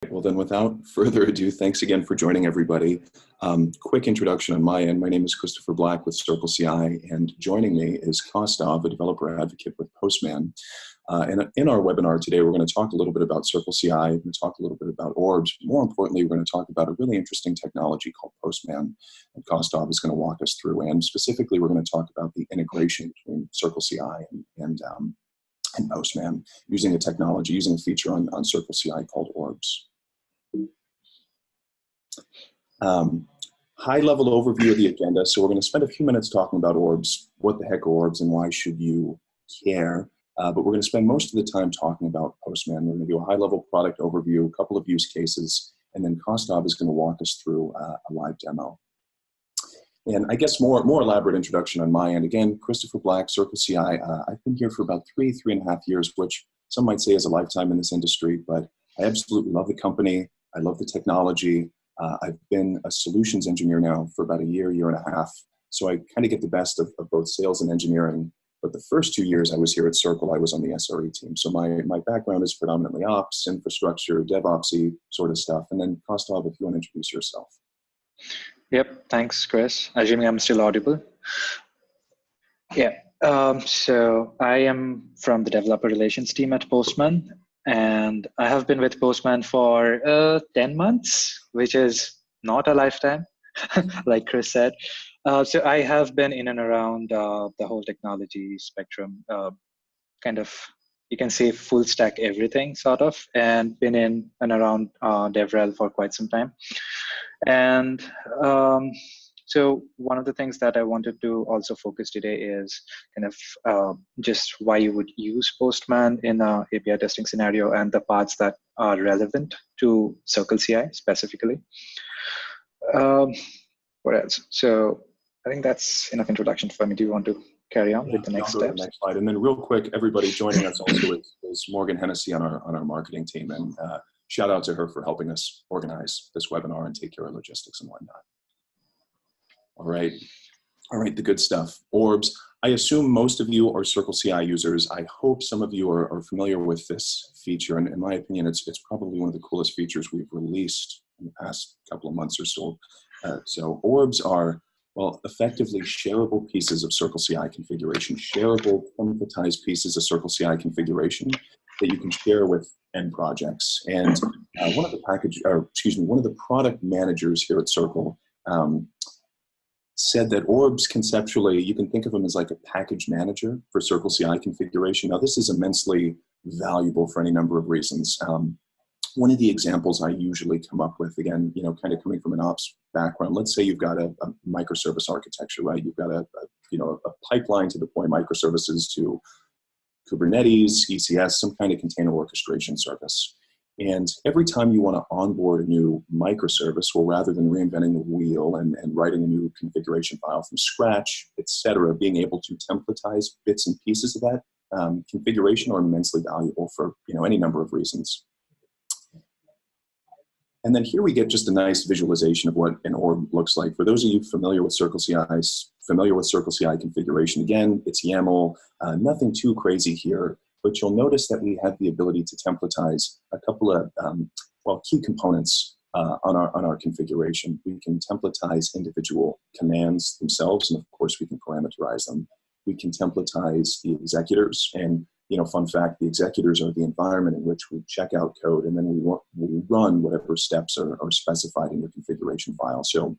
Well, then without further ado, thanks again for joining everybody. Quick introduction on my end. My name is Christopher Black with CircleCI, and joining me is Kostov, a developer advocate with Postman. And in our webinar today, we're going to talk a little bit about CircleCI, we're going to talk a little bit about Orbs. More importantly, we're going to talk about a really interesting technology called Postman, and Kostov is going to walk us through. And specifically, we're going to talk about the integration between CircleCI and Postman, using a technology, using a feature on CircleCI called Orbs. High-level overview of the agenda. So we're going to spend a few minutes talking about Orbs, what the heck are Orbs, and why should you care? But we're going to spend most of the time talking about Postman. We're going to do a high-level product overview, a couple of use cases, and then Kostov is going to walk us through a live demo. And I guess more elaborate introduction on my end. Again, Christopher Black, CircleCI. I've been here for about 3.5 years, which some might say is a lifetime in this industry, but I absolutely love the company. I love the technology. I've been a solutions engineer now for about a year and a half. So I kind of get the best of both sales and engineering. But the first 2 years I was here at Circle, I was on the SRE team. So my background is predominantly ops, infrastructure, DevOpsy sort of stuff. And then Kostov, if you want to introduce yourself. Yep, thanks, Chris. Assuming I'm still audible. Yeah, so I am from the developer relations team at Postman. And I have been with Postman for 10 months, which is not a lifetime, like Chris said. So I have been in and around the whole technology spectrum, kind of, you can say full stack everything sort of, and been in and around DevRel for quite some time. And so one of the things that I wanted to also focus today is kind of just why you would use Postman in an API testing scenario and the parts that are relevant to CircleCI specifically. What else? So I think that's enough introduction for me. Do you want to carry on with the next steps? The next slide. And then real quick, everybody joining us also is Morgan Hennessy on our marketing team. And shout out to her for helping us organize this webinar and take care of logistics and whatnot. All right, the good stuff. Orbs. I assume most of you are CircleCI users. I hope some of you are familiar with this feature. And in my opinion, it's probably one of the coolest features we've released in the past couple of months or so. So Orbs are, well, effectively shareable pieces of CircleCI configuration, shareable templatized pieces of CircleCI configuration that you can share with end projects. And one of the product managers here at Circle said that Orbs conceptually, you can think of them as like a package manager for CircleCI configuration. Now, this is immensely valuable for any number of reasons. One of the examples I usually come up with, again, kind of coming from an ops background, let's say you've got a microservice architecture, right? You've got a pipeline to deploy microservices to Kubernetes, ECS, some kind of container orchestration service. And every time you want to onboard a new microservice, well, rather than reinventing the wheel and writing a new configuration file from scratch, et cetera, being able to templatize bits and pieces of that configuration are immensely valuable for any number of reasons. And then here we get just a nice visualization of what an orb looks like. For those of you familiar with CircleCI configuration, again, it's YAML, nothing too crazy here. But you'll notice that we have the ability to templatize a couple of key components on our configuration. We can templatize individual commands themselves, and of course we can parameterize them. We can templatize the executors, and fun fact, the executors are the environment in which we check out code, and then we run whatever steps are specified in the configuration file. So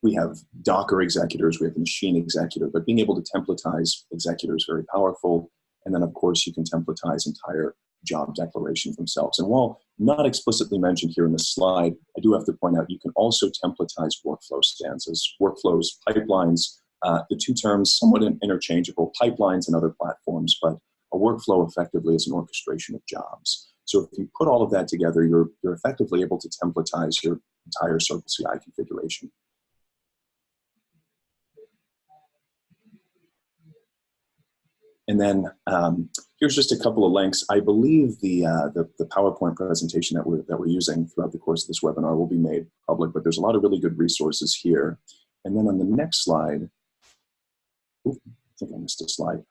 we have Docker executors, we have machine executor, but being able to templatize executors is very powerful. And then, of course, you can templatize entire job declarations themselves. And while not explicitly mentioned here in this slide, I do have to point out you can also templatize workflow stanzas, workflows, pipelines, the two terms somewhat interchangeable, pipelines and other platforms, but a workflow effectively is an orchestration of jobs. So if you put all of that together, you're effectively able to templatize your entire CircleCI configuration. And then here's just a couple of links. I believe the PowerPoint presentation that we're using throughout the course of this webinar will be made public, but there's a lot of really good resources here. And then on the next slide, I think I missed a slide.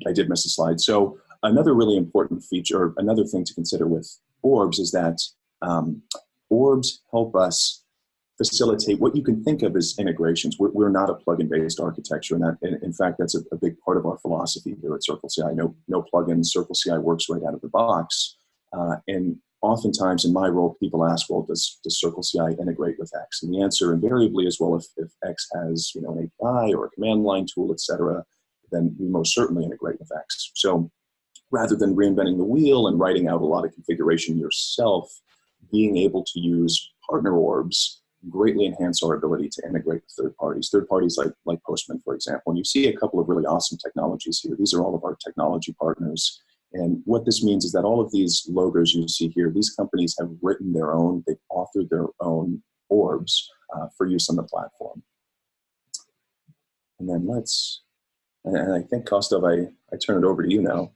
I did miss a slide. So another really important feature, or another thing to consider with Orbs is that Orbs help us facilitate what you can think of as integrations. We're not a plugin based architecture, and in fact, that's a big part of our philosophy here at CircleCI. No plugins. CircleCI works right out of the box. And oftentimes in my role, people ask, well, does CircleCI integrate with X? And the answer invariably is, well, if X has an API or a command line tool, et cetera, then we most certainly integrate with X. So rather than reinventing the wheel and writing out a lot of configuration yourself, being able to use partner orbs greatly enhance our ability to integrate with third parties like Postman, for example. And you see a couple of really awesome technologies here. These are all of our technology partners. And what this means is that all of these logos you see here, these companies have written their own, they've authored their own orbs for use on the platform. And then and I think, Kostov, I turn it over to you now.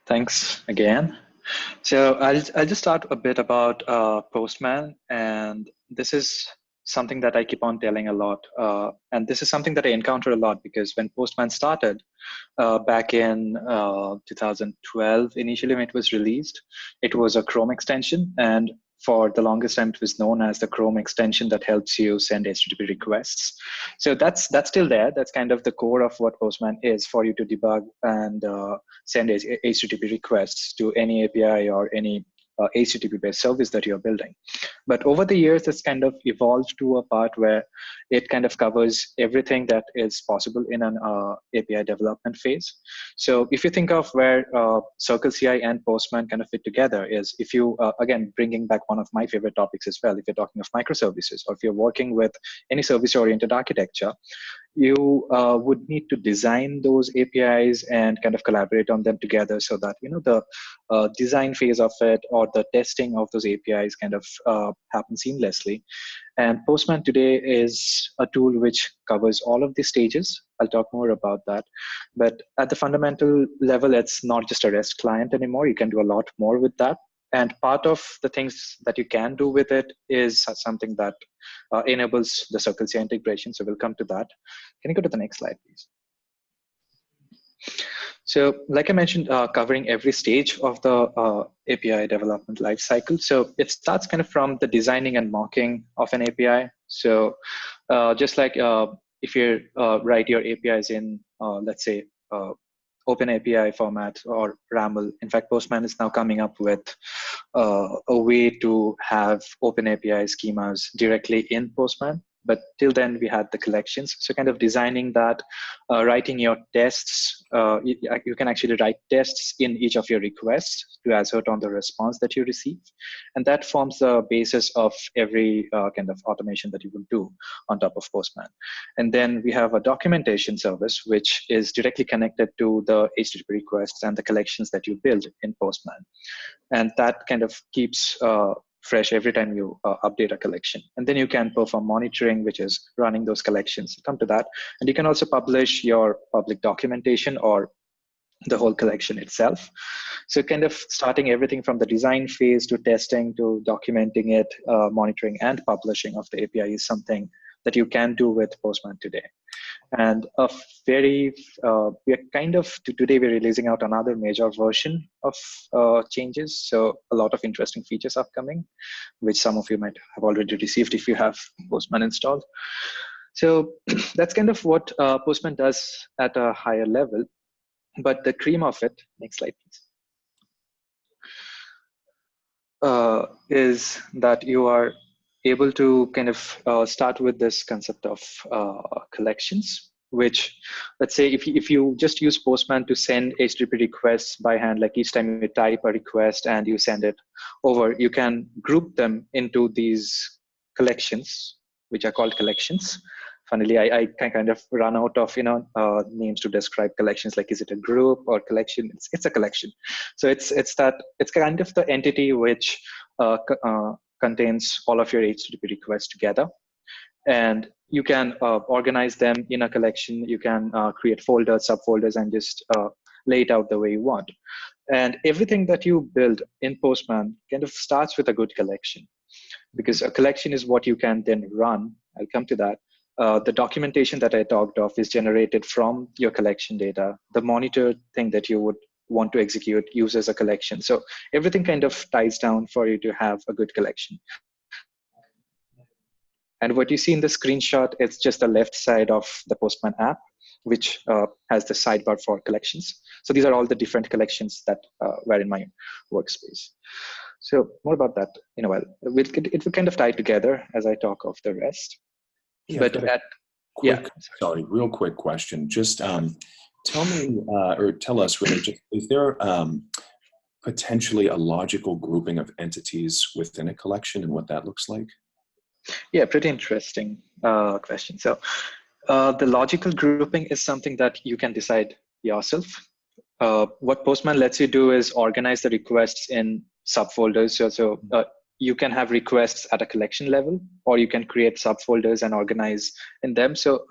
Thanks again. So I'll just start a bit about Postman, and this is something that I keep on telling a lot. And this is something that I encounter a lot because when Postman started back in 2012, initially when it was released, it was a Chrome extension. And for the longest time, it was known as the Chrome extension that helps you send HTTP requests. So that's still there. That's kind of the core of what Postman is, for you to debug and send HTTP requests to any API or any HTTP-based service that you're building. But over the years, it's kind of evolved to a part where it kind of covers everything that is possible in an API development phase. So if you think of where CircleCI and Postman kind of fit together is, if you, again, bringing back one of my favorite topics as well, if you're talking of microservices, or if you're working with any service-oriented architecture, you would need to design those APIs and kind of collaborate on them together so that, the design phase of it or the testing of those APIs kind of happen seamlessly. And Postman today is a tool which covers all of these stages. I'll talk more about that. But at the fundamental level, it's not just a REST client anymore. You can do a lot more with that. And part of the things that you can do with it is something that enables the CircleCI integration. So we'll come to that. Can you go to the next slide, please? So like I mentioned, covering every stage of the API development lifecycle. So it starts kind of from the designing and mocking of an API. So just like if you write your APIs in, let's say, Open API format or RAML. In fact, Postman is now coming up with a way to have Open API schemas directly in Postman. But till then, we had the collections. So kind of designing that, writing your tests. You can actually write tests in each of your requests to assert on the response that you receive. And that forms the basis of every kind of automation that you will do on top of Postman. And then we have a documentation service, which is directly connected to the HTTP requests and the collections that you build in Postman. And that kind of keeps fresh every time you update a collection. And then you can perform monitoring, which is running those collections. Come to that. And you can also publish your public documentation or the whole collection itself. So kind of starting everything from the design phase to testing to documenting it, monitoring and publishing of the API is something that you can do with Postman today. And today we're releasing out another major version of changes. So a lot of interesting features upcoming, which some of you might have already received if you have Postman installed. So that's kind of what Postman does at a higher level. But the cream of it, next slide, please, is that you are able to kind of start with this concept of collections, which, let's say, if you just use Postman to send HTTP requests by hand, like each time you type a request and you send it over, you can group them into these collections, which are called collections. Funnily, I kind of run out of names to describe collections. Like, is it a group or collection? It's a collection. So it's kind of the entity which contains all of your HTTP requests together, and you can organize them in a collection. You can create folders, subfolders, and just lay it out the way you want. And everything that you build in Postman kind of starts with a good collection, because a collection is what you can then run. I'll come to that. The documentation that I talked of is generated from your collection data. The monitor thing that you would want to execute uses a collection. So everything kind of ties down for you to have a good collection. And what you see in the screenshot, it's just the left side of the Postman app, which has the sidebar for collections. So these are all the different collections that were in my workspace. So more about that in a while. It will kind of tie together as I talk of the rest. Yeah, but real quick question. Just tell me or tell us really, just, is there potentially a logical grouping of entities within a collection and what that looks like? Yeah, pretty interesting question. So the logical grouping is something that you can decide yourself. What Postman lets you do is organize the requests in subfolders. So you can have requests at a collection level, or you can create subfolders and organize in them. So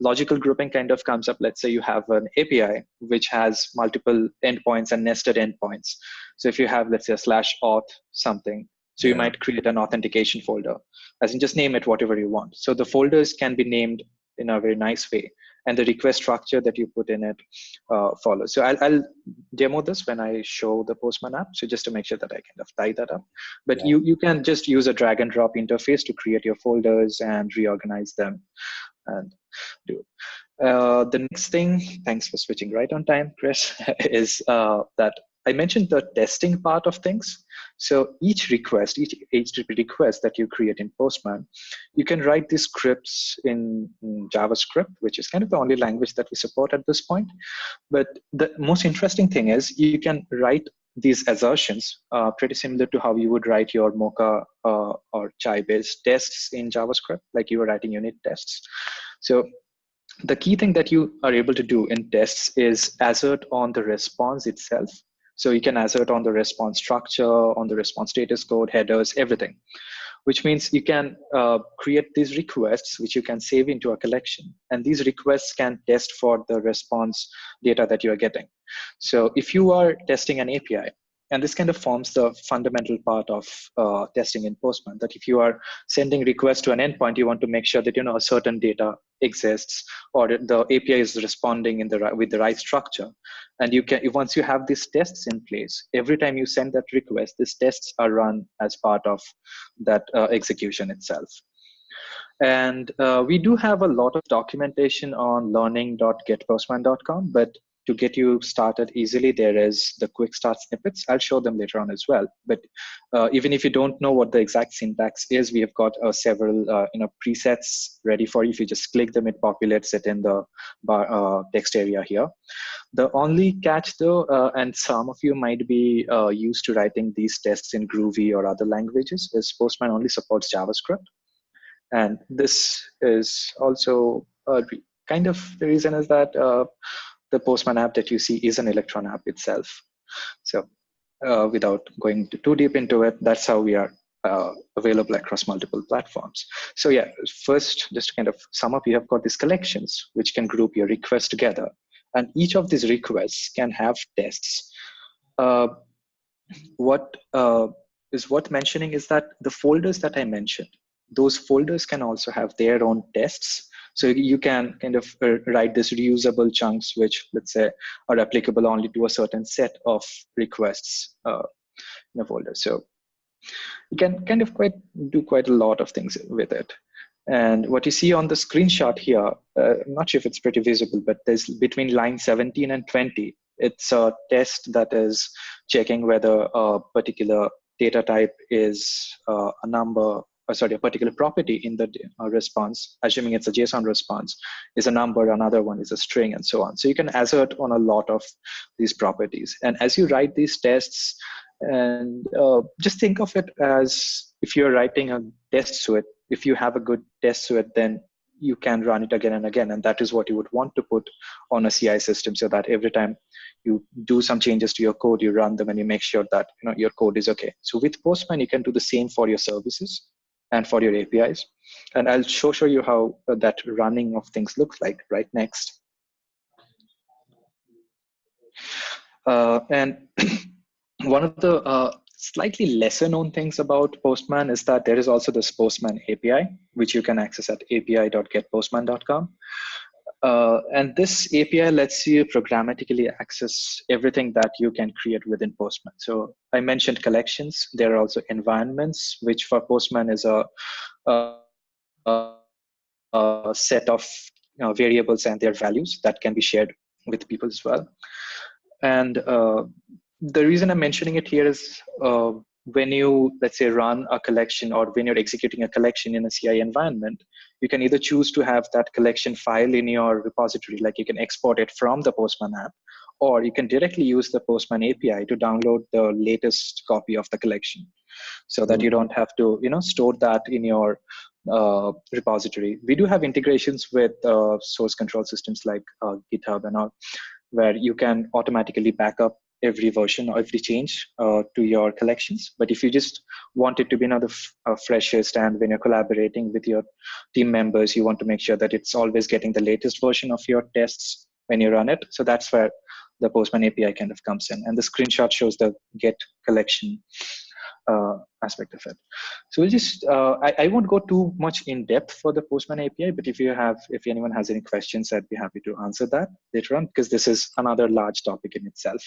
logical grouping kind of comes up. Let's say you have an API which has multiple endpoints and nested endpoints. So if you have, let's say, a /auth something, so you might create an authentication folder, as in just name it whatever you want. So the folders can be named in a very nice way, and the request structure that you put in it follows. So I'll demo this when I show the Postman app, so just to make sure that I kind of tie that up. But you can just use a drag and drop interface to create your folders and reorganize them and do it. The next thing, thanks for switching right on time, Chris, is that I mentioned the testing part of things. So each HTTP request that you create in Postman, you can write these scripts in JavaScript, which is kind of the only language that we support at this point. But the most interesting thing is you can write these assertions pretty similar to how you would write your Mocha or Chai-based tests in JavaScript, like you were writing unit tests. So the key thing that you are able to do in tests is assert on the response itself. So you can assert on the response structure, on the response status code, headers, everything, which means you can create these requests, which you can save into a collection. And these requests can test for the response data that you are getting. So if you are testing an API, and this kind of forms the fundamental part of testing in Postman, that if you are sending requests to an endpoint, you want to make sure that a certain data exists, or the API is responding with the right structure. And you can, once you have these tests in place, every time you send that request, these tests are run as part of that execution itself. And we do have a lot of documentation on learning.getpostman.com, but to get you started easily, there is the quick start snippets. I'll show them later on as well. But even if you don't know what the exact syntax is, we have got several presets ready for you. If you just click them, it populates it in the text area here. The only catch though, and some of you might be used to writing these tests in Groovy or other languages, is Postman only supports JavaScript. And this is also kind of the reason is that the Postman app that you see is an Electron app itself. So without going too deep into it, that's how we are available across multiple platforms. So yeah, first, just to kind of sum up, you have got these collections, which can group your requests together. And each of these requests can have tests. What is worth mentioning is that the folders that I mentioned, those folders can also have their own tests. So you can kind of write these reusable chunks, which let's say are applicable only to a certain set of requests in a folder. So you can kind of do quite a lot of things with it. And what you see on the screenshot here, I'm not sure if it's pretty visible, but there's between line 17 and 20, it's a test that is checking whether a particular data type is a number, a particular property in the response, assuming it's a JSON response, is a number, another one is a string, and so on. So you can assert on a lot of these properties. And as you write these tests, and just think of it as if you're writing a test suite, if you have a good test suite, then you can run it again and again. And that is what you would want to put on a CI system, so that every time you do some changes to your code, you run them and you make sure that your code is okay. So with Postman, you can do the same for your services and for your APIs. And I'll show you how that running of things looks like right next. And one of the slightly lesser known things about Postman is that there is also this Postman API, which you can access at api.getpostman.com. And this API lets you programmatically access everything that you can create within Postman. So I mentioned collections. There are also environments, which for Postman is a set of variables and their values that can be shared with people as well. And the reason I'm mentioning it here is when you, let's say, run a collection, or when you're executing a collection in a CI environment, you can either choose to have that collection file in your repository, like you can export it from the Postman app, or you can directly use the Postman API to download the latest copy of the collection, so that you don't have to, store that in your repository. We do have integrations with source control systems like GitHub and all, where you can automatically back up every version or every change to your collections. But if you just want it to be the freshest, and when you're collaborating with your team members, you want to make sure that it's always getting the latest version of your tests when you run it. So that's where the Postman API kind of comes in. And the screenshot shows the get collection aspect of it. So we'll just, I won't go too much in depth for the Postman API, but if anyone has any questions, I'd be happy to answer that later on, because this is another large topic in itself.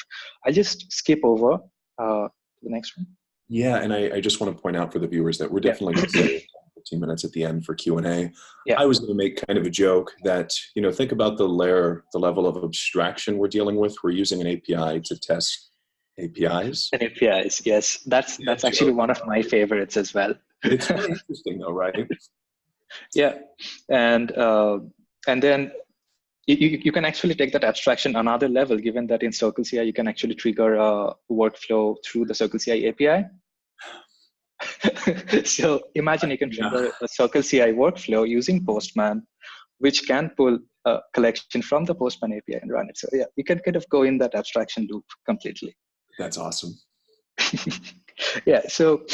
I'll just skip over to the next one. Yeah, and I just want to point out for the viewers that we're definitely going to save 15 minutes at the end for Q&A. Yeah. I was going to make kind of a joke that, think about the level of abstraction we're dealing with. We're using an API to test APIs. And APIs, yes. That's actually one of my favorites as well. It's really interesting though, right? Yeah. And then you can actually take that abstraction another level, given that in CircleCI, you can actually trigger a workflow through the CircleCI API. So imagine you can trigger a CircleCI workflow using Postman, which can pull a collection from the Postman API and run it. So yeah, you can kind of go in that abstraction loop completely. That's awesome. Yeah. So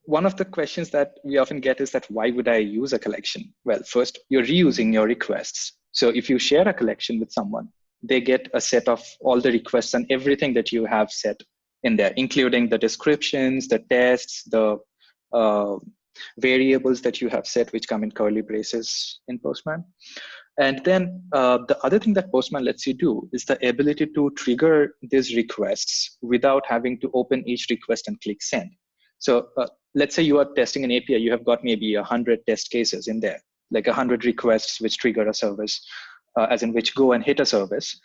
one of the questions that we often get is that, why would I use a collection? Well, first, you're reusing your requests. So if you share a collection with someone, they get a set of all the requests and everything that you have set in there, including the descriptions, the tests, the variables that you have set, which come in curly braces in Postman. And then the other thing that Postman lets you do is the ability to trigger these requests without having to open each request and click send. So let's say you are testing an API, you have got maybe 100 test cases in there, like 100 requests which trigger a service, as in which go and hit a service.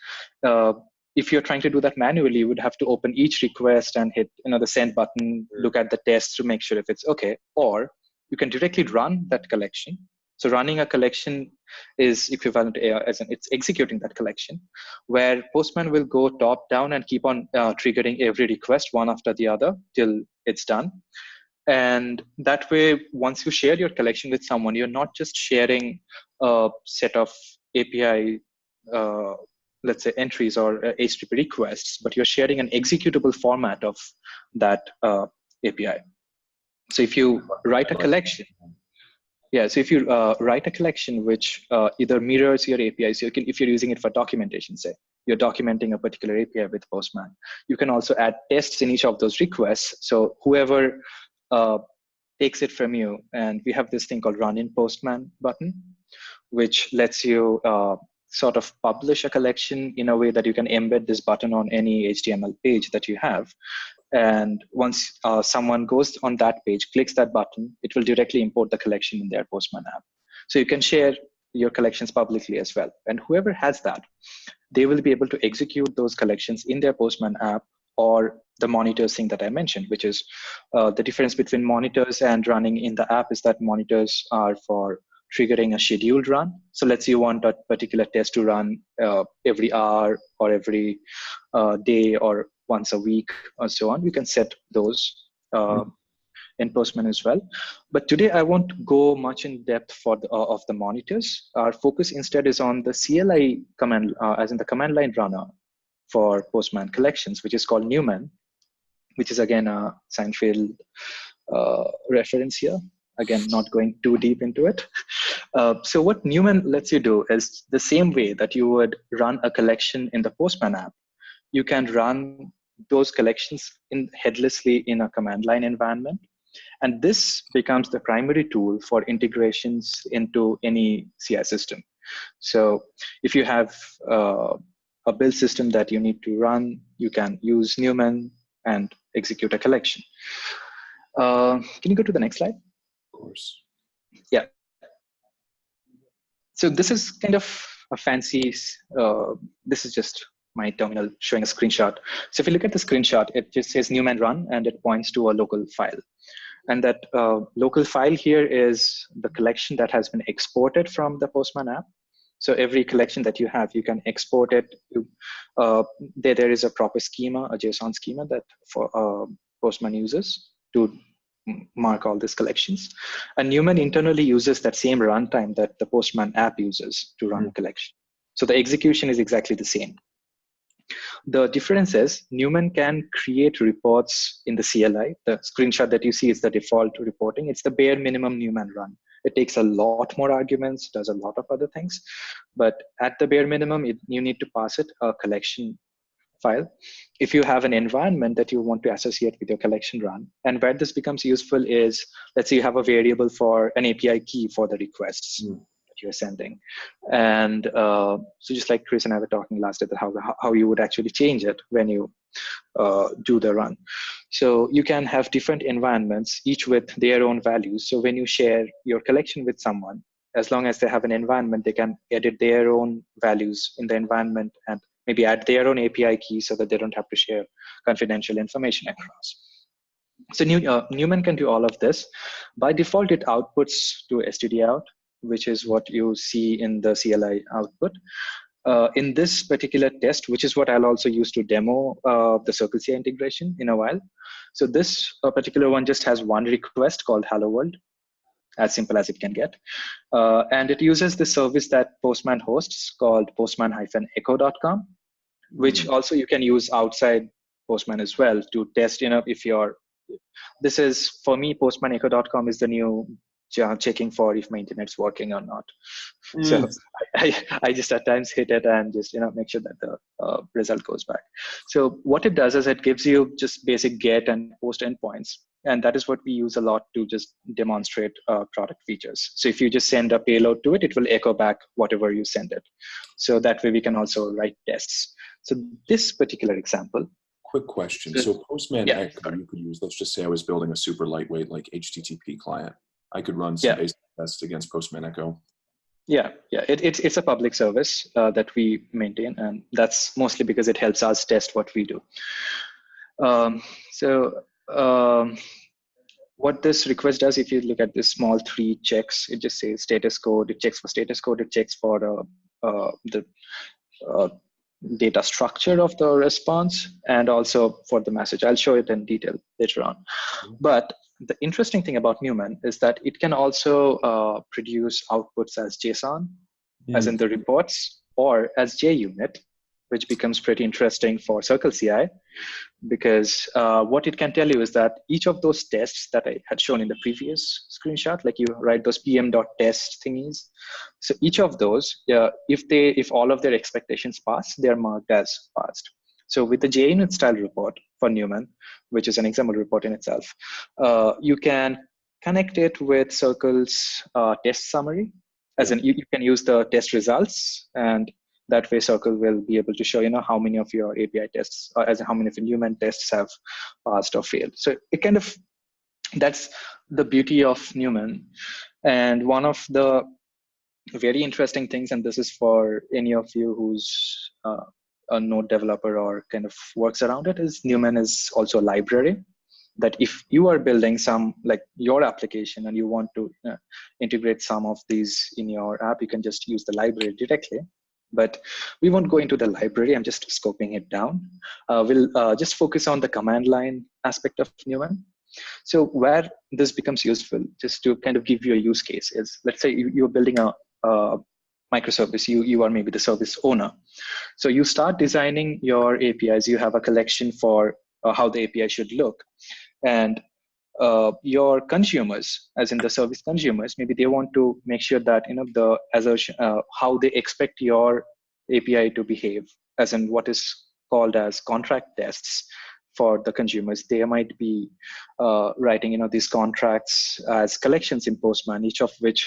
If you're trying to do that manually, you would have to open each request and hit the send button, look at the tests to make sure if it's okay, or you can directly run that collection. So running a collection is equivalent to as in it's executing that collection, where Postman will go top down and keep on triggering every request one after the other till it's done. And that way, once you share your collection with someone, you're not just sharing a set of API, let's say entries or HTTP requests, but you're sharing an executable format of that API. So if you write a collection, so if you write a collection which either mirrors your API, so if you're using it for documentation, say, you're documenting a particular API with Postman, you can also add tests in each of those requests. So whoever takes it from you, and we have this thing called Run in Postman button, which lets you sort of publish a collection in a way that you can embed this button on any HTML page that you have. And once someone goes on that page, clicks that button, it will directly import the collection in their Postman app. So you can share your collections publicly as well. And whoever has that, they will be able to execute those collections in their Postman app, or the monitors thing that I mentioned, which is the difference between monitors and running in the app is that monitors are for triggering a scheduled run. So let's say you want a particular test to run every hour or every day or once a week or so on. You can set those in Postman as well. But today I won't go much in depth for of the monitors. Our focus instead is on the CLI command, as in the command line runner for Postman collections, which is called Newman, which is again a Seinfeld reference here. Again, not going too deep into it. So what Newman lets you do is the same way that you would run a collection in the Postman app, you can run those collections headlessly in a command line environment. And this becomes the primary tool for integrations into any CI system. So if you have a build system that you need to run, you can use Newman and execute a collection. Can you go to the next slide? Of course. Yeah. So this is kind of a fancy, this is just my terminal showing a screenshot. So if you look at the screenshot, it just says Newman run and it points to a local file. And that local file here is the collection that has been exported from the Postman app. So every collection that you have, you can export it. There is a proper schema, a JSON schema that for Postman uses to mark all these collections. And Newman internally uses that same runtime that the Postman app uses to run a collection. So the execution is exactly the same. The difference is Newman can create reports in the CLI. The screenshot that you see is the default reporting. It's the bare minimum Newman run. It takes a lot more arguments, does a lot of other things. But at the bare minimum, you need to pass it a collection file. If you have an environment that you want to associate with your collection run, and where this becomes useful is, let's say you have a variable for an API key for the requests that you're sending. And so just like Chris and I were talking last day, how you would actually change it when you do the run. So you can have different environments, each with their own values. So when you share your collection with someone, as long as they have an environment, they can edit their own values in the environment and maybe add their own API key so that they don't have to share confidential information across. So Newman can do all of this. By default, it outputs to std out, which is what you see in the CLI output. In this particular test, which is what I'll also use to demo the CircleCI integration in a while. So this particular one just has one request called hello world, as simple as it can get. And it uses the service that Postman hosts called postman-echo.com, which also you can use outside Postman as well to test, if this is, for me, postman-echo.com is the new checking for if my internet's working or not. So I just at times hit it and just make sure that the result goes back. So what it does is it gives you just basic get and post endpoints, and that is what we use a lot to just demonstrate product features. So if you just send a payload to it, it will echo back whatever you send it. So that way we can also write tests. So this particular example. Quick question. So Postman Echo, you could use, let's just say I was building a super lightweight like HTTP client. I could run some basic tests against Postman Echo. Yeah, it's a public service that we maintain, and that's mostly because it helps us test what we do. What this request does, if you look at this small 3 checks, it just says status code. It checks for status code. It checks for the data structure of the response, and also for the message. I'll show it in detail later on. But the interesting thing about Newman is that it can also produce outputs as JSON, as in the reports, or as JUnit, which becomes pretty interesting for CircleCI, because what it can tell you is that each of those tests that I had shown in the previous screenshot, like you write those pm.test thingies. So each of those, if all of their expectations pass, they're marked as passed. So with the JUnit style report for Newman, which is an XML report in itself, you can connect it with Circle's test summary, as in you can use the test results, and that way Circle will be able to show how many of your API tests, as in how many of your Newman tests have passed or failed. So it kind of, that's the beauty of Newman. And one of the very interesting things, and this is for any of you who's a node developer or kind of works around it, is Newman is also a library that if you are building some, like your application, and you want to integrate some of these in your app, you can just use the library directly. But we won't go into the library. I'm just scoping it down. We'll just focus on the command line aspect of Newman. So where this becomes useful, just to kind of give you a use case, is let's say you're building a microservice. You are maybe the service owner. So you start designing your APIs. You have a collection for how the API should look. And your consumers, as in the service consumers, maybe they want to make sure that the assertion, how they expect your API to behave, as in what is called as contract tests for the consumers. They might be writing these contracts as collections in Postman, each of which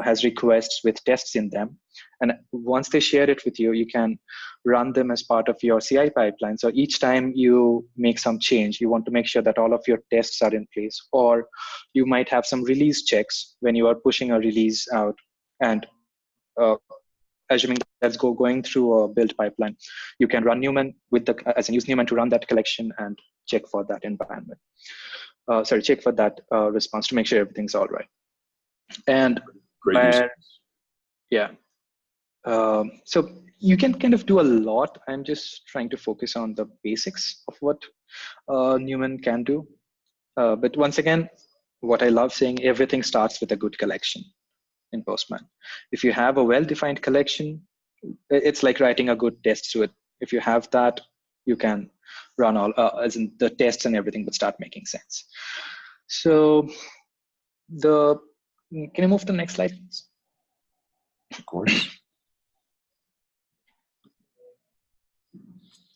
has requests with tests in them. And once they share it with you, you can run them as part of your CI pipeline. So each time you make some change, you want to make sure that all of your tests are in place. Or you might have some release checks when you are pushing a release out, and assuming that's going through a build pipeline, you can run Newman use Newman to run that collection and check for that environment. Check for that response to make sure everything's all right. And so you can kind of do a lot. I'm just trying to focus on the basics of what Newman can do. But once again, what I love saying, everything starts with a good collection in Postman. If you have a well-defined collection, it's like writing a good test suite. If you have that, you can run all, as in the tests and everything would start making sense. So can you move to the next slide, please? Of course.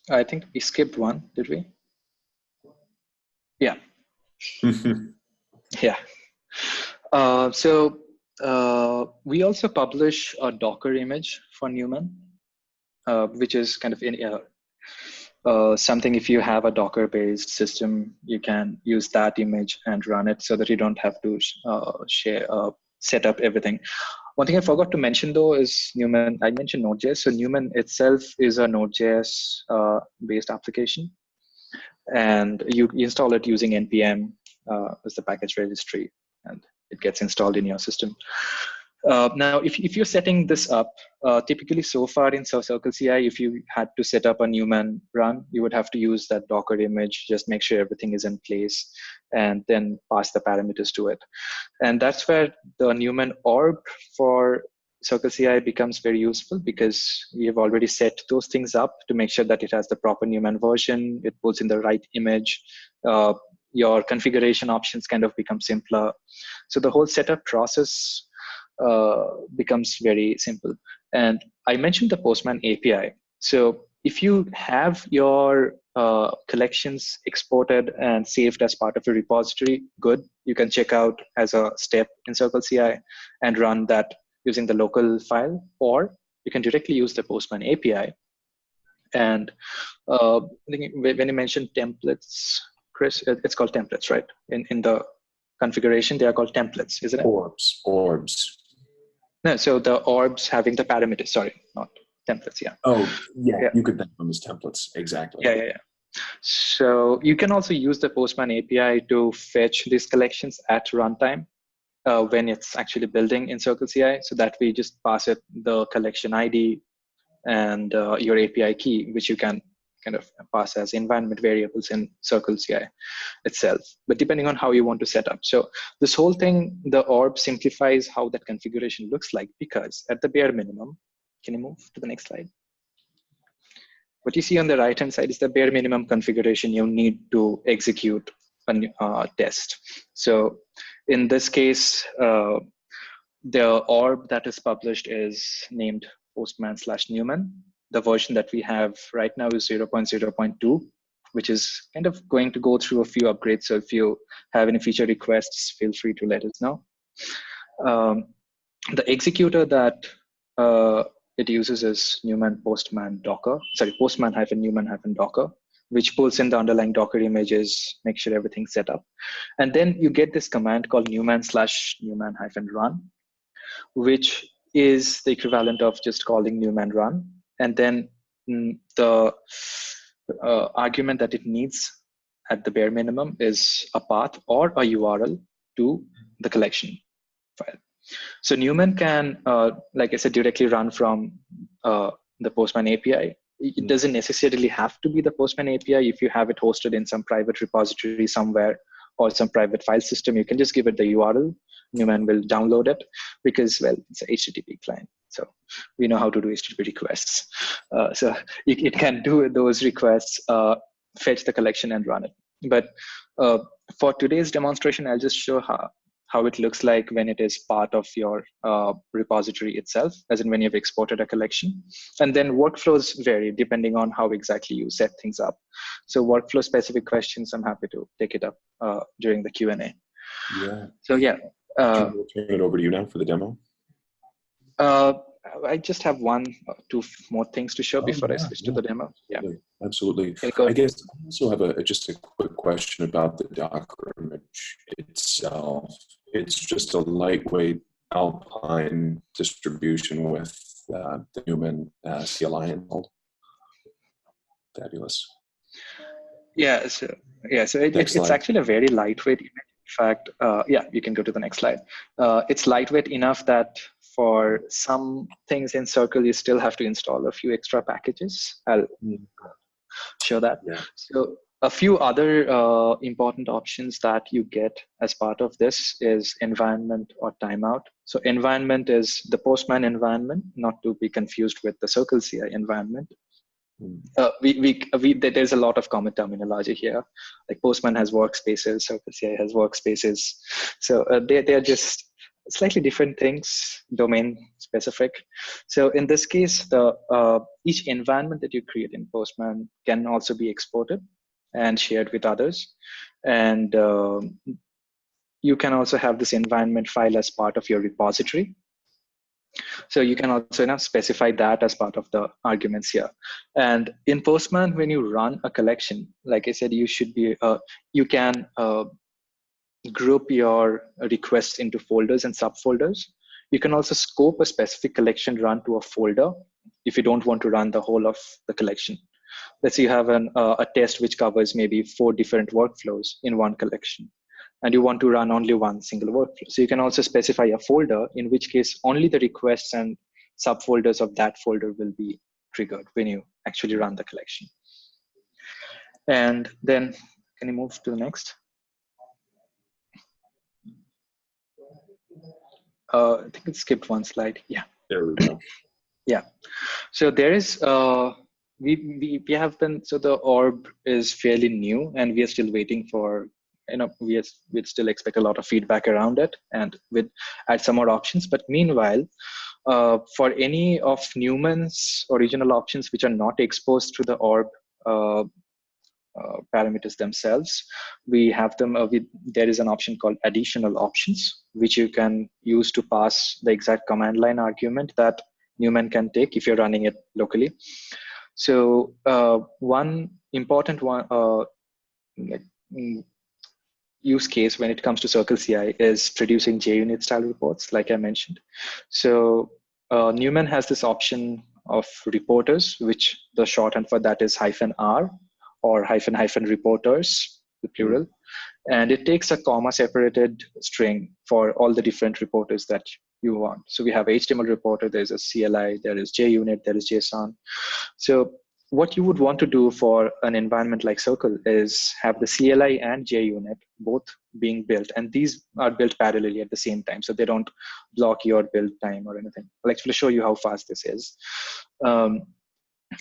I think we skipped one, did we? Yeah. Yeah. We also publish a Docker image for Newman, which is kind of something. If you have a Docker-based system, you can use that image and run it so that you don't have to set up everything. One thing I forgot to mention though is Newman. I mentioned Node.js. So Newman itself is a Node.js based application, and you install it using npm as the package registry, and it gets installed in your system. Now, if you're setting this up, typically so far in CircleCI, if you had to set up a Newman run, you would have to use that Docker image, just make sure everything is in place, and then pass the parameters to it. And that's where the Newman orb for CircleCI becomes very useful, because we have already set those things up to make sure that it has the proper Newman version, it pulls in the right image, your configuration options kind of become simpler. So the whole setup process becomes very simple. And I mentioned the Postman API. So if you have your collections exported and saved as part of a repository, good. You can check out as a step in CircleCI and run that using the local file, or you can directly use the Postman API. And when you mentioned templates, Chris, it's called templates, right? In the configuration, they are called templates, isn't it? Orbs. No, so the orbs having the parameters, sorry, not templates, yeah. Oh, yeah, you could think of them as templates, exactly. Yeah. So you can also use the Postman API to fetch these collections at runtime when it's actually building in CircleCI. So that we just pass it the collection ID and your API key, which you can kind of pass as environment variables in CircleCI itself, but depending on how you want to set up. So this whole thing, the orb simplifies how that configuration looks like, because at the bare minimum, can you move to the next slide? What you see on the right-hand side is the bare minimum configuration you need to execute a test. So in this case, the orb that is published is named Postman/Newman. The version that we have right now is 0.0.2, which is kind of going to go through a few upgrades. So if you have any feature requests, feel free to let us know. The executor that it uses is Newman Postman Docker, Postman-Newman Docker, which pulls in the underlying Docker images, make sure everything's set up. And then you get this command called Newman/Newman-run, which is the equivalent of just calling Newman run. And then the argument that it needs at the bare minimum is a path or a URL to the collection file. So Newman can, like I said, directly run from the Postman API. It doesn't necessarily have to be the Postman API. If you have it hosted in some private repository somewhere or some private file system, you can just give it the URL. Newman will download it because, well, it's an HTTP client. So we know how to do HTTP requests. So it can do those requests, fetch the collection and run it. But for today's demonstration, I'll just show how it looks like when it is part of your repository itself, as in when you've exported a collection. And then workflows vary depending on how exactly you set things up. So workflow specific questions, I'm happy to take it up during the Q&A. Yeah. So yeah. Turn it over to you now for the demo. I just have two more things to show before I switch to the demo. Absolutely. I guess I also have just a quick question about the Docker image itself. It's just a lightweight Alpine distribution with the Newman CLI installed. Fabulous. Yeah. So it's actually a very lightweight image. In fact, you can go to the next slide. It's lightweight enough that for some things in Circle, you still have to install a few extra packages. I'll show that. Yeah. So a few other important options that you get as part of this is environment or timeout. So environment is the Postman environment, not to be confused with the CircleCI environment. There's a lot of common terminology here. Like Postman has workspaces, CircleCI has workspaces. So they're just slightly different things, domain specific. So in this case, each environment that you create in Postman can also be exported and shared with others. And you can also have this environment file as part of your repository. So you can also specify that as part of the arguments here. And in Postman, when you run a collection, like I said, you can group your requests into folders and subfolders. You can also scope a specific collection run to a folder if you don't want to run the whole of the collection. Let's say you have a test which covers maybe 4 different workflows in one collection, and you want to run only one single workflow. So you can also specify a folder, in which case only the requests and subfolders of that folder will be triggered when you actually run the collection. And then, can you move to the next? I think it skipped one slide. Yeah. There we go. Yeah. So there is, we have been, so the Orb is fairly new, and we are still waiting for, we'd still expect a lot of feedback around it, and we'd add some more options. But meanwhile, for any of Newman's original options which are not exposed to the Orb parameters themselves, we have them. There is an option called additional options, which you can use to pass the exact command line argument that Newman can take if you're running it locally. So one important use case when it comes to CircleCI is producing JUnit style reports, like I mentioned. So Newman has this option of reporters, which the shorthand for that is -r, or -- reporters, the plural. And it takes a comma separated string for all the different reporters that you want. So we have HTML reporter, there's a CLI, there is JUnit, there is JSON. So what you would want to do for an environment like Circle is have the CLI and JUnit both being built, and these are built parallelly at the same time, so they don't block your build time or anything. I'll actually show you how fast this is.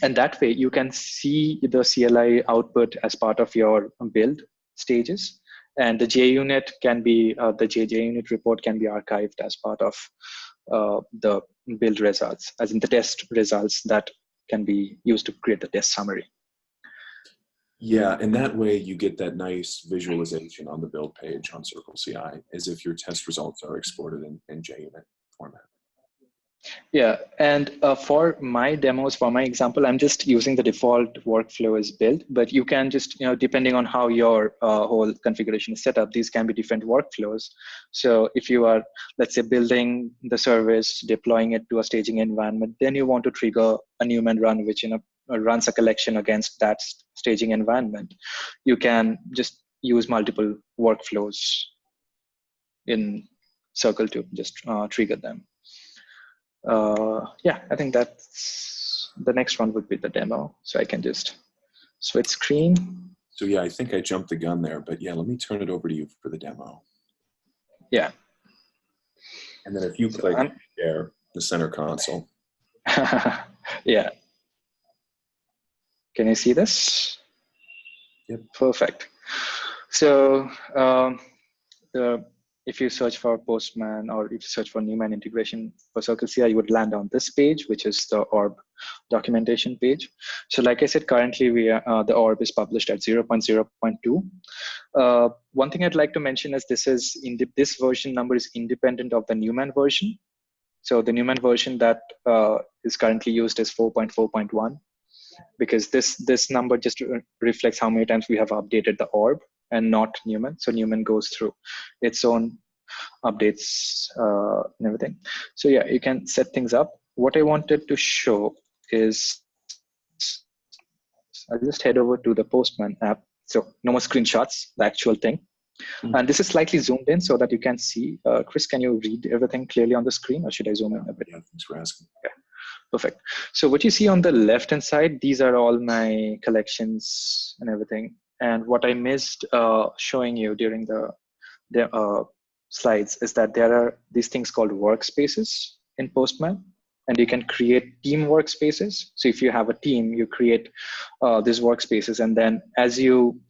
And that way you can see the CLI output as part of your build stages, and the JUnit can be, the JUnit report can be archived as part of the build results, as in the test results that can be used to create the test summary. Yeah, and that way you get that nice visualization on the build page on CircleCI as if your test results are exported in JUnit format. Yeah, and for my demos, for my example, I'm just using the default workflow as built, but you can just, depending on how your whole configuration is set up, these can be different workflows. So if you are, let's say, building the service, deploying it to a staging environment, then you want to trigger a Newman run, which runs a collection against that staging environment. You can just use multiple workflows in Circle to just trigger them. Yeah, I think that's the next one would be the demo. So I can just switch screen. So yeah, I think I jumped the gun there, but yeah, let me turn it over to you for the demo. Yeah. And then if you click share the center console. Yeah. Can you see this? Yep. Perfect. So if you search for Postman or if you search for Newman integration for CircleCI, you would land on this page, which is the Orb documentation page. So like I said, currently the Orb is published at 0.0.2. One thing I'd like to mention is this version number is independent of the Newman version. So the Newman version that is currently used is 4.4.1, because this number just reflects how many times we have updated the Orb and not Newman. So Newman goes through its own updates and everything. So yeah, you can set things up. What I wanted to show is, I'll just head over to the Postman app. So no more screenshots, the actual thing. And this is slightly zoomed in so that you can see. Chris, can you read everything clearly on the screen, or should I zoom in a bit? Yeah, thanks for asking. Okay, perfect. So what you see on the left-hand side, these are all my collections and everything. And what I missed showing you during the slides is that there are these things called workspaces in Postman, and you can create team workspaces. So if you have a team, you create these workspaces, and then as you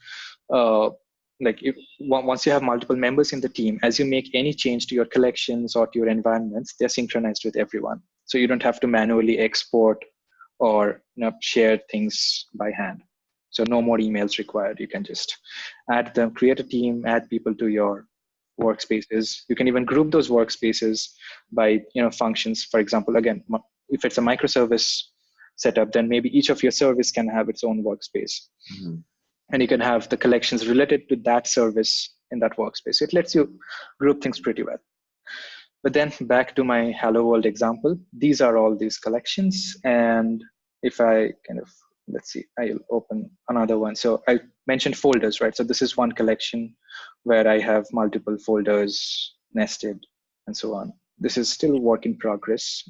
once you have multiple members in the team, as you make any change to your collections or to your environments, they're synchronized with everyone. So you don't have to manually export or share things by hand. So no more emails required. You can just add them, create a team, add people to your workspaces. You can even group those workspaces by functions. For example, again, if it's a microservice setup, then maybe each of your service can have its own workspace. Mm-hmm. And you can have the collections related to that service in that workspace. It lets you group things pretty well. But then back to my Hello World example, these are all these collections. And if I let's see, I'll open another one. So I mentioned folders, right? So this is one collection where I have multiple folders nested and so on. This is still work in progress.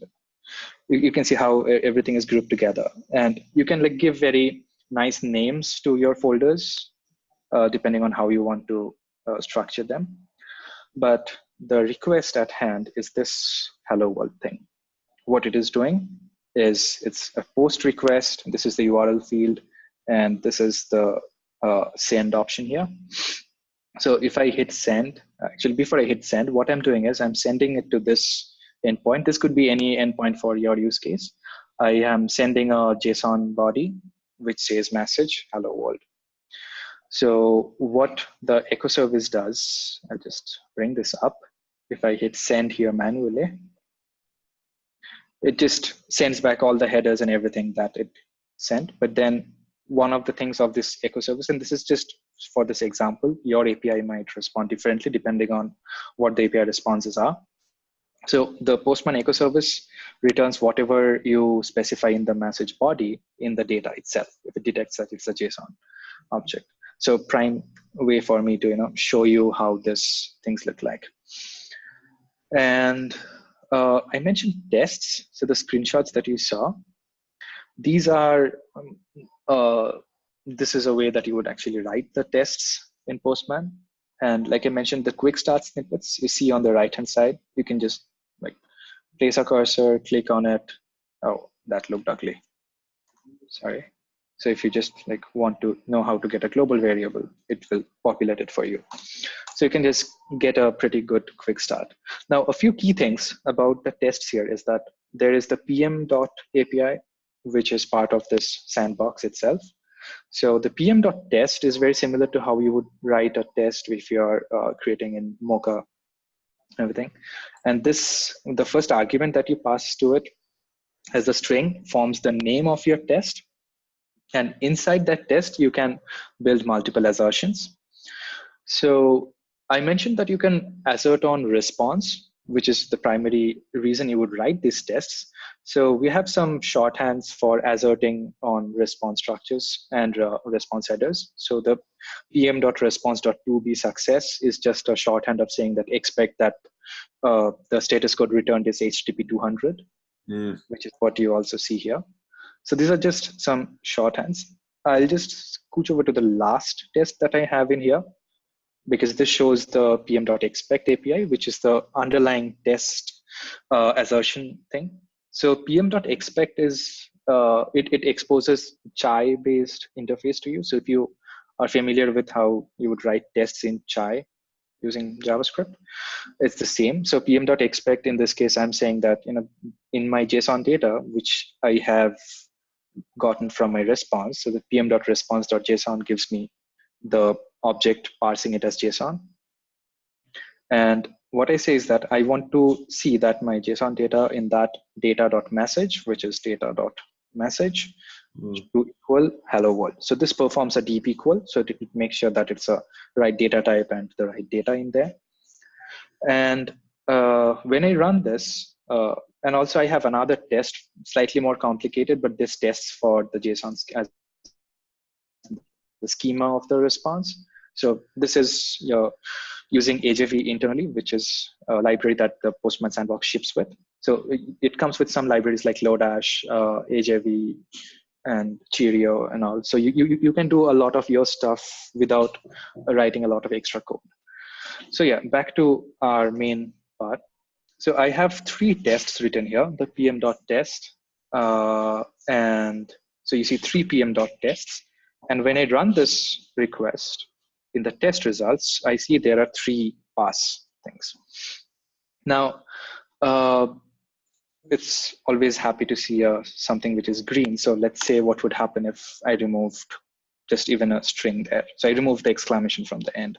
You can see how everything is grouped together. And you can give very nice names to your folders, depending on how you want to structure them. But the request at hand is this Hello World thing. What it is doing is it's a post request. This is the URL field, and this is the send option here. So if I hit send, actually before I hit send, what I'm doing is I'm sending it to this endpoint. This could be any endpoint for your use case. I am sending a JSON body which says message hello world. So what the echo service does, I'll just bring this up. If I hit send here manually, it just sends back all the headers and everything that it sent. But then one of the things of this echo service, and this is just for this example, your API might respond differently depending on what the API responses are. So the Postman echo service returns whatever you specify in the message body in the data itself, if it detects that it's a JSON object. So prime way for me to show you how this things look like. And I mentioned tests. So the screenshots that you saw, these are this is a way that you would actually write the tests in Postman. And like I mentioned, the quick start snippets you see on the right hand side, you can just place a cursor, click on it. Oh, that looked ugly. Sorry. So if you just want to know how to get a global variable, it will populate it for you. So you can just get a pretty good quick start. Now, a few key things about the tests here is that there is the pm.api, which is part of this sandbox itself. So the pm.test is very similar to how you would write a test if you're creating in Mocha, everything. And this, the first argument that you pass to it as a string forms the name of your test. And inside that test, you can build multiple assertions. So I mentioned that you can assert on response, which is the primary reason you would write these tests. So we have some shorthands for asserting on response structures and response headers. So the pm.response.2b success is just a shorthand of saying that expect that the status code returned is HTTP 200, which is what you also see here. So these are just some shorthands. I'll just scooch over to the last test that I have in here, because this shows the pm.expect API, which is the underlying test assertion thing. So pm.expect is, it exposes Chai-based interface to you. So if you are familiar with how you would write tests in Chai, using JavaScript. It's the same. So pm.expect, in this case, I'm saying that in my JSON data, which I have gotten from my response, so the pm.response.json gives me the object parsing it as JSON. And what I say is that I want to see that my JSON data in that data.message, which is data.message, to equal hello world. So this performs a deep equal, so it makes sure that it's a right data type and the right data in there. And when I run this, and also I have another test, slightly more complicated, but this tests for the JSON as the schema of the response. So this is using AJV internally, which is a library that the Postman sandbox ships with. So it comes with some libraries like Lodash, AJV, and Cheerio, and all. So you can do a lot of your stuff without writing a lot of extra code. So yeah, back to our main part. So I have 3 tests written here, the pm.test, and so you see 3 pm.tests. And when I run this request, in the test results, I see there are 3 pass things. Now, it's always happy to see something which is green. So let's say what would happen if I removed just even a string there. So I removed the exclamation from the end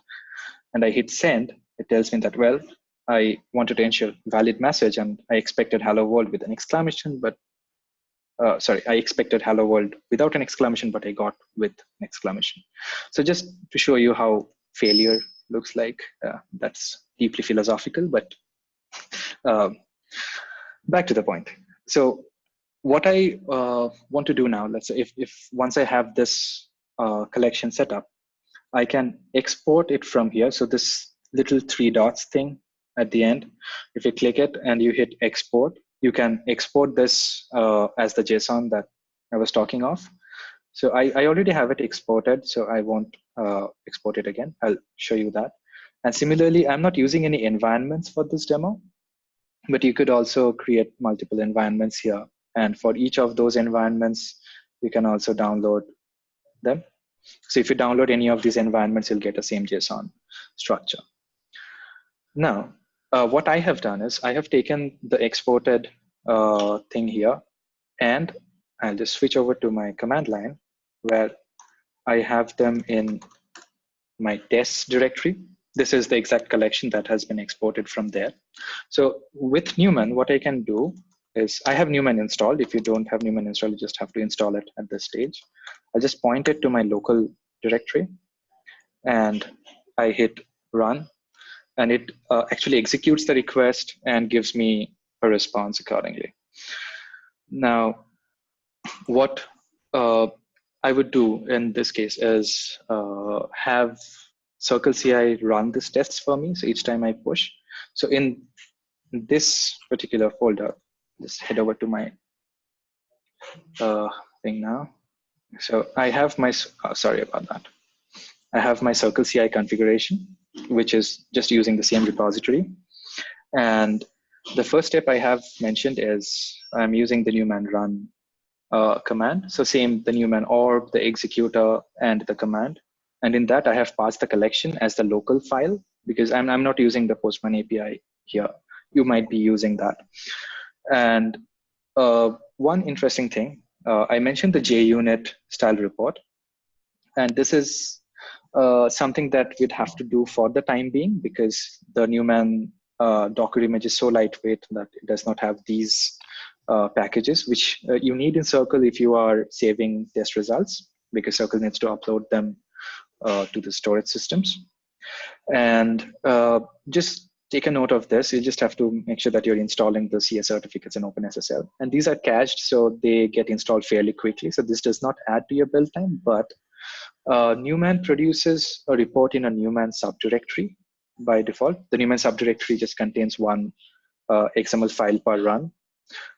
and I hit send. It tells me that, well, I wanted to ensure valid message and I expected hello world with an exclamation, but I expected hello world without an exclamation, but I got with an exclamation. So just to show you how failure looks like, that's deeply philosophical, but back to the point. So what I want to do now, let's say if once I have this collection set up, I can export it from here. So this little 3 dots thing at the end, if you click it and you hit export, you can export this as the JSON that I was talking of. So I already have it exported, so I won't export it again. I'll show you that. And similarly, I'm not using any environments for this demo, but you could also create multiple environments here. And for each of those environments, you can also download them. So if you download any of these environments, you'll get the same JSON structure. Now, what I have done is I have taken the exported thing here, and I'll just switch over to my command line where I have them in my tests directory. This is the exact collection that has been exported from there. So with Newman, what I can do is I have Newman installed. If you don't have Newman installed, you just have to install it at this stage. I'll just point it to my local directory and I hit run, and it actually executes the request and gives me a response accordingly. Now, what I would do in this case is have CircleCI run these tests for me. So each time I push. So in this particular folder, just head over to my thing now. So I have my, sorry about that. I have my CircleCI configuration, which is just using the same repository. And the first step I have mentioned is I'm using the Newman run command. So same, the Newman orb, the executor, and the command. And in that, I have passed the collection as the local file because I'm not using the Postman API here. You might be using that. And one interesting thing, I mentioned the JUnit style report. And this is something that we'd have to do for the time being because the Newman Docker image is so lightweight that it does not have these packages, which you need in Circle if you are saving test results, because Circle needs to upload them to the storage systems. And just take a note of this. You just have to make sure that you're installing the CS certificates in OpenSSL. And these are cached, so they get installed fairly quickly. So this does not add to your build time, but Newman produces a report in a Newman subdirectory by default. The Newman subdirectory just contains one XML file per run.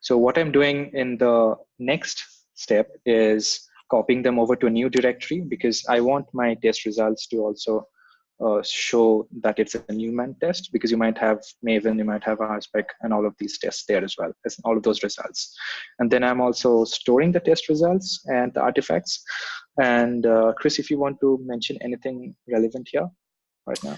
So what I'm doing in the next step is copying them over to a new directory because I want my test results to also show that it's a Newman test, because you might have Maven, you might have RSpec, and all of these tests there as well, as all of those results. And then I'm also storing the test results and the artifacts. And Chris, if you want to mention anything relevant here right now.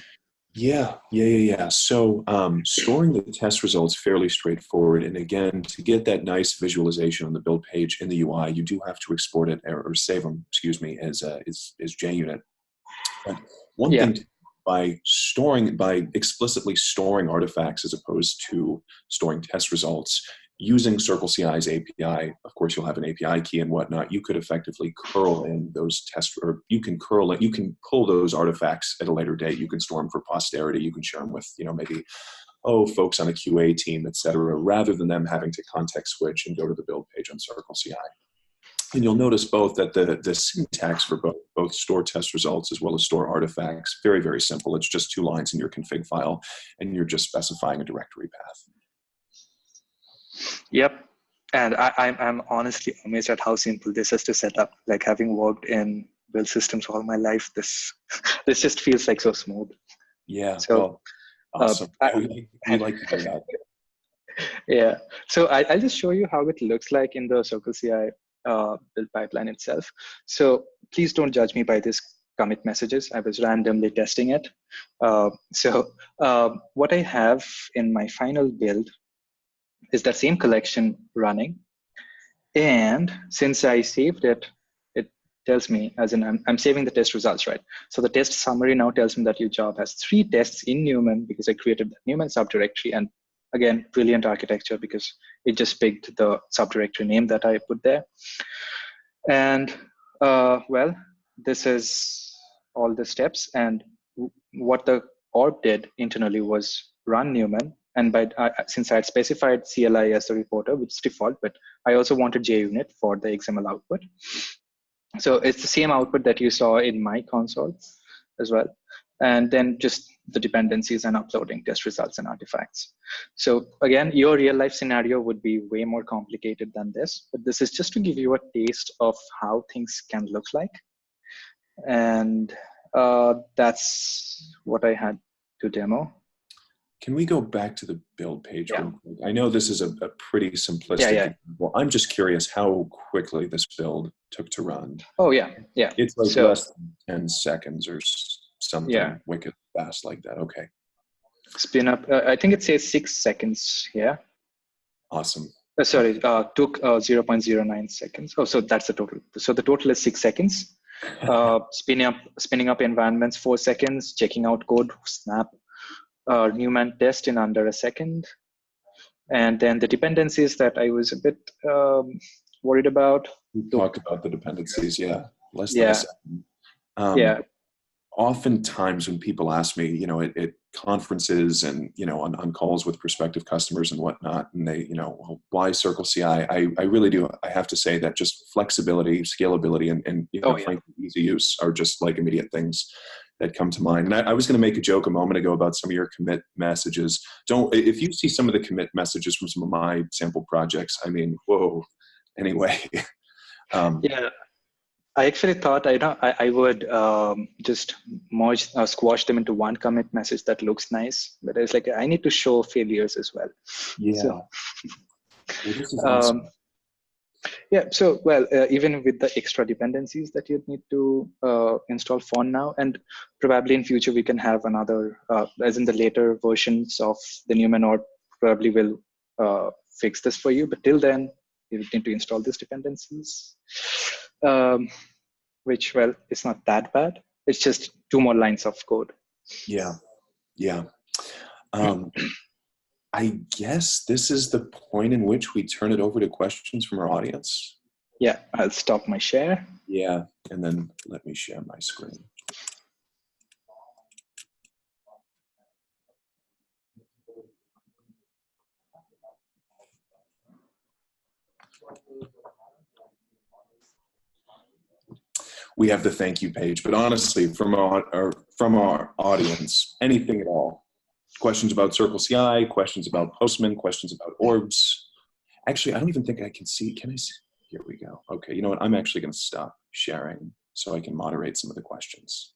Yeah. So storing the test results fairly straightforward. And again, to get that nice visualization on the build page in the UI, you do have to export it or save them, excuse me, as JUnit. But one Yeah. thing, by explicitly storing artifacts as opposed to storing test results, using CircleCI's API, of course, you'll have an API key and whatnot. You could effectively curl in those you can pull those artifacts at a later date. You can store them for posterity. You can share them with, maybe, folks on a QA team, et cetera, rather than them having to context switch and go to the build page on CircleCI. And you'll notice both that the syntax for both store test results as well as store artifacts, very, very simple. It's just 2 lines in your config file, and you're just specifying a directory path. Yep. And I'm honestly amazed at how simple this is to set up. Like, having worked in build systems all my life, this just feels like so smooth. Yeah. So, awesome. We like to do that. Yeah. So I'll just show you how it looks like in the CircleCI build pipeline itself. So please don't judge me by this commit messages. I was randomly testing it. What I have in my final build is that same collection running. And since I saved it, it tells me, as in I'm saving the test results, right? So the test summary now tells me that your job has 3 tests in Newman, because I created the Newman subdirectory. And again, brilliant architecture, because it just picked the subdirectory name that I put there. And well, this is all the steps. And what the orb did internally was run Newman. And since I had specified CLI as the reporter, which is default, but I also wanted JUnit for the XML output. So it's the same output that you saw in my console as well. And then just the dependencies and uploading test results and artifacts. So again, your real life scenario would be way more complicated than this, but this is just to give you a taste of how things can look like. And that's what I had to demo. Can we go back to the build page real quick? I know this is a pretty simplistic example. I'm just curious how quickly this build took to run. Oh, yeah. It's like less than 10 seconds or something wicked fast like that. Okay. Spin up. I think it says 6 seconds here. Awesome. Sorry, took 0.09 seconds. Oh, so that's the total. So the total is 6 seconds. Spinning up environments 4 seconds. Checking out code, snap. Newman test in under a second. And then the dependencies that I was a bit worried about. We talked about the dependencies, less than a second. Oftentimes when people ask me, at conferences and, on calls with prospective customers and whatnot, and they, well, why CircleCI? I really do. I have to say that just flexibility, scalability, and frankly, easy use are just like immediate things that come to mind. And I was going to make a joke a moment ago about some of your commit messages. If you see some of the commit messages from some of my sample projects, I mean, whoa. Anyway. I actually thought I would just merge, squash them into one commit message that looks nice. But it's like, I need to show failures as well. Yeah. So, well, this is awesome. So, even with the extra dependencies that you need to install for now, and probably in future we can have another, as in the later versions of the Newman Orb probably will fix this for you. But till then, you need to install these dependencies, which, it's not that bad. It's just 2 more lines of code. Yeah. I guess this is the point in which we turn it over to questions from our audience. Yeah, I'll stop my share. Yeah, and then let me share my screen. We have the thank you page, but honestly, from our audience, anything at all. Questions about CircleCI, questions about Postman, questions about Orbs. Actually, I don't even think I can see. Can I see? Here we go. Okay, you know what? I'm actually going to stop sharing so I can moderate some of the questions.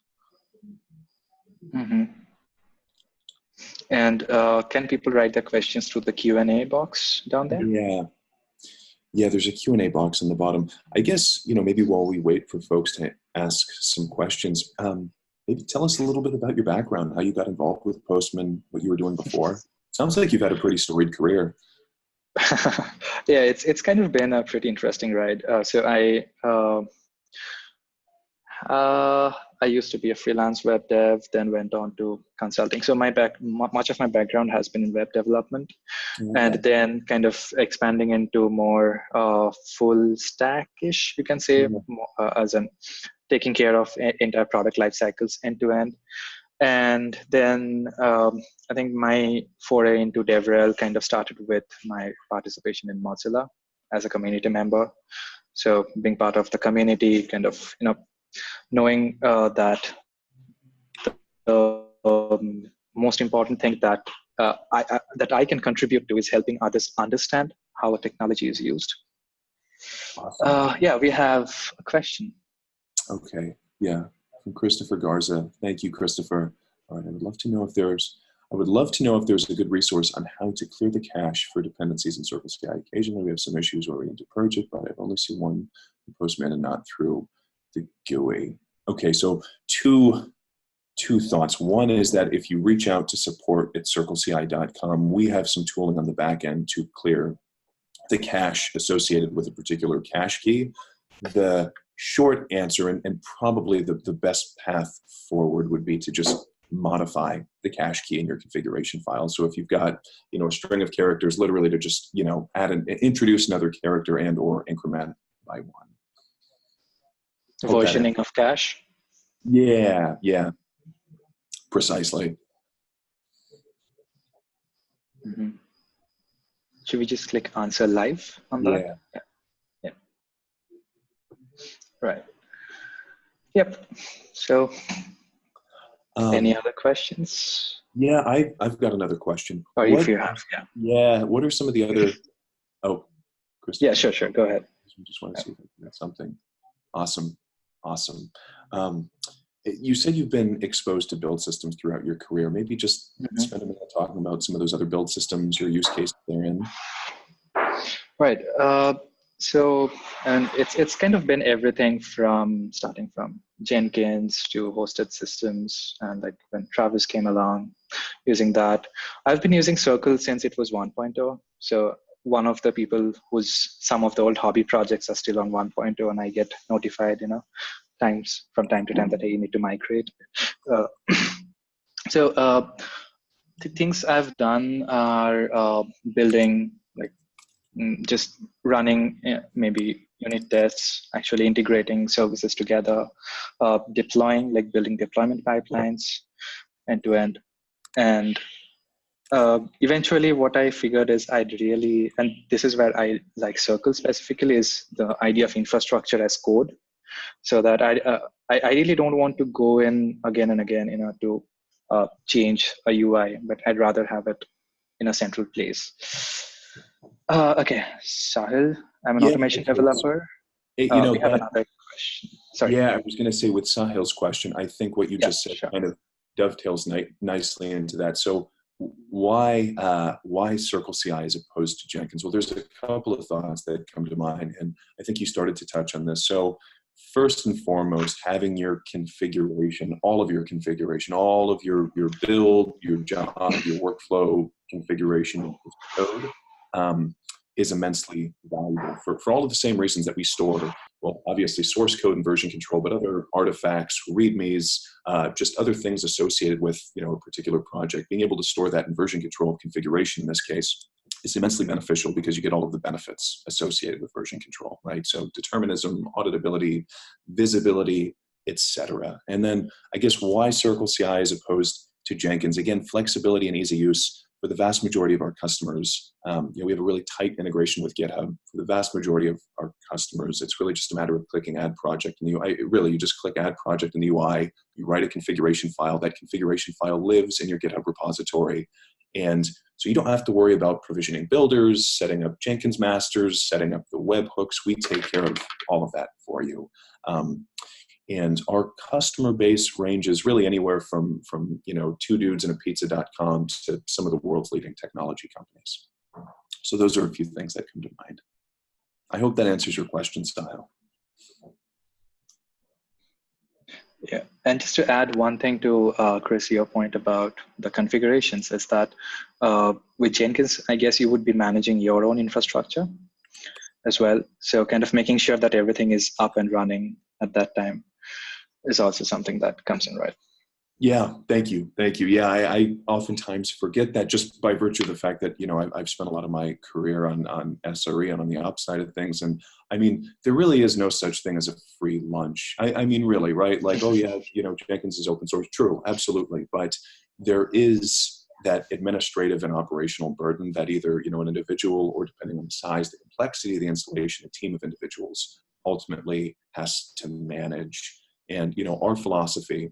Mm-hmm. And can people write their questions through the Q&A box down there? Yeah, there's a Q&A box on the bottom. I guess, maybe while we wait for folks to ask some questions, maybe tell us a little bit about your background, how you got involved with Postman, what you were doing before. Sounds like you've had a pretty storied career. Yeah, it's kind of been a pretty interesting ride. I used to be a freelance web dev, then went on to consulting. So much of my background has been in web development, and then kind of expanding into more full stack-ish, you can say, as in taking care of entire product life cycles end to end. And then I think my foray into DevRel kind of started with my participation in Mozilla as a community member. So being part of the community, kind of, knowing that the most important thing that I can contribute to is helping others understand how a technology is used. Awesome. Yeah, we have a question. Okay, yeah, from Christopher Garza. Thank you, Christopher. All right, I would love to know if there's a good resource on how to clear the cache for dependencies in CircleCI. Occasionally we have some issues where we need to purge it, but I've only seen one in Postman and not through the GUI. Okay, so two thoughts. One is that if you reach out to support@circleci.com, we have some tooling on the back end to clear the cache associated with a particular cache key. The short answer, and probably the best path forward, would be to just modify the cache key in your configuration file. So if you've got a string of characters, literally to just introduce another character and or increment by one. Versioning of cache. Yeah, precisely. Mm-hmm. Should we just click answer live on that? Yeah. Right. Yep. So any other questions? Yeah, I've got another question. Or if you have, yeah. What are some of the other? Oh, Christopher. Yeah, sure. Go ahead. I just want to see if I can get something. Awesome. You said you've been exposed to build systems throughout your career. Maybe just spend a minute talking about some of those other build systems or use cases they're in. Right. So, and it's kind of been everything from starting from Jenkins to hosted systems, and like when Travis came along, using that. I've been using Circle since it was 1.0. So one of the people whose some of the old hobby projects are still on 1.0, and I get notified, from time to time that I need to migrate. So the things I've done are building, just running maybe unit tests, actually integrating services together, deploying, building deployment pipelines end to end. And eventually what I figured is and this is where I like Circle specifically, is the idea of infrastructure as code. So that I really don't want to go in again and again, to change a UI, but I'd rather have it in a central place. Okay, Sahil, I'm an automation developer. We have another question. Sorry. Yeah, I was going to say with Sahil's question, I think what you just said kind of dovetails nicely into that. So why CircleCI as opposed to Jenkins? Well, there's a couple of thoughts that come to mind, and I think you started to touch on this. So first and foremost, having your configuration, all of your build, your job, your workflow configuration code is immensely valuable for all of the same reasons that we store, well, obviously source code and version control, but other artifacts, readmes, just other things associated with a particular project. Being able to store that in version control configuration in this case is immensely beneficial because you get all of the benefits associated with version control, right? So determinism, auditability, visibility, etc. And then I guess why CircleCI as opposed to Jenkins? Again, flexibility and easy use. For the vast majority of our customers, we have a really tight integration with GitHub. For the vast majority of our customers, it's really just a matter of clicking Add Project in the UI. You just click Add Project in the UI, you write a configuration file. That configuration file lives in your GitHub repository. And so you don't have to worry about provisioning builders, setting up Jenkins masters, setting up the webhooks. We take care of all of that for you. And our customer base ranges really anywhere from two dudes and a pizza.com to some of the world's leading technology companies. So those are a few things that come to mind. I hope that answers your question, Style. Yeah, and just to add one thing to Chris, your point about the configurations is that with Jenkins, I guess you would be managing your own infrastructure as well. So kind of making sure that everything is up and running at that time is also something that comes in, right? Yeah, thank you. Thank you. Yeah, I oftentimes forget that just by virtue of the fact that, I've spent a lot of my career on SRE and on the ops side of things. And I mean, there really is no such thing as a free lunch. I mean, really, right? Like, oh yeah, Jenkins is open source. True, absolutely. But there is that administrative and operational burden that either, an individual, or depending on the size, the complexity of the installation, a team of individuals ultimately has to manage. And, our philosophy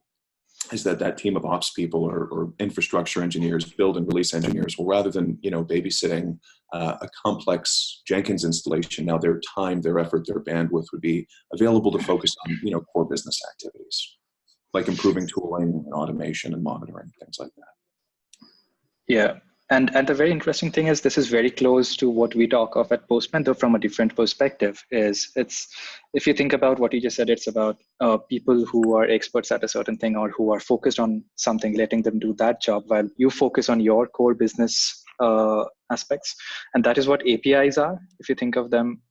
is that team of ops people or infrastructure engineers, build and release engineers, well, rather than babysitting a complex Jenkins installation, now their time, their effort, their bandwidth would be available to focus on core business activities like improving tooling and automation and monitoring, things like that. Yeah. And the very interesting thing is this is very close to what we talk of at Postman, though from a different perspective. If you think about what you just said, it's about people who are experts at a certain thing or who are focused on something, letting them do that job while you focus on your core business aspects. And that is what APIs are, if you think of them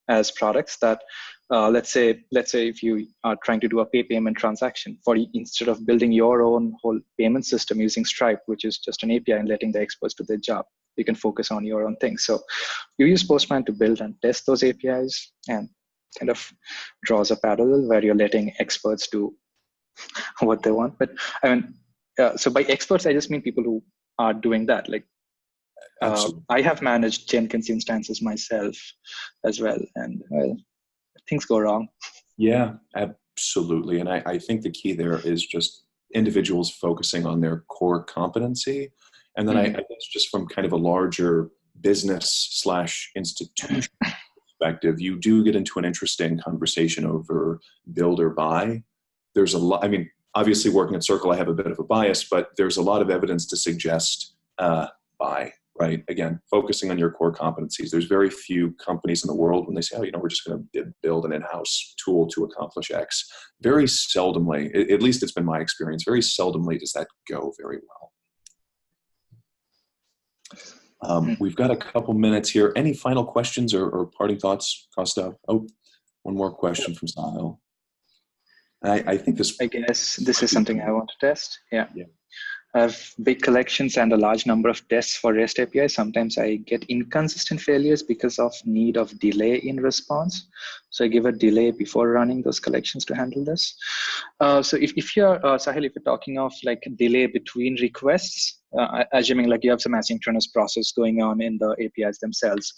as products that let's say if you are trying to do a payment transaction, instead of building your own whole payment system using Stripe, which is just an API, and letting the experts do their job, you can focus on your own thing. So you use Postman to build and test those APIs, and kind of draws a parallel where you're letting experts do what they want. But I mean, so by experts, I just mean people who are doing that. Like I have managed Jenkins instances myself as well, and well, things go wrong. Yeah, absolutely. And I think the key there is just individuals focusing on their core competency. And then I guess just from kind of a larger business / institution perspective, you do get into an interesting conversation over build or buy. There's a lot, I mean, obviously working at Circle, I have a bit of a bias, but there's a lot of evidence to suggest buy. Right. Again, focusing on your core competencies. There's very few companies in the world when they say, oh, we're just going to build an in-house tool to accomplish X. Very seldomly, at least it's been my experience, very seldomly does that go very well. We've got a couple minutes here. Any final questions or parting thoughts, Costa? Oh, one more question from Sahil. I think this... I guess this is something I want to test. Yeah. I have big collections and a large number of tests for REST API. Sometimes I get inconsistent failures because of need of delay in response. So I give a delay before running those collections to handle this. So if you're, Sahil, if you're talking of like delay between requests, assuming like you have some asynchronous process going on in the APIs themselves.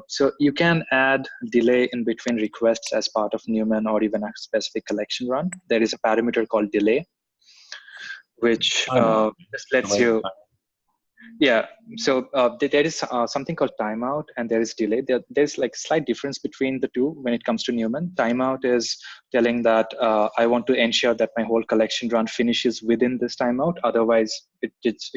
So you can add delay in between requests as part of Newman or even a specific collection run. There is a parameter called delay, which just lets you, so there is something called timeout and there is delay. There's like slight difference between the two when it comes to Newman. Timeout is telling that I want to ensure that my whole collection run finishes within this timeout, otherwise it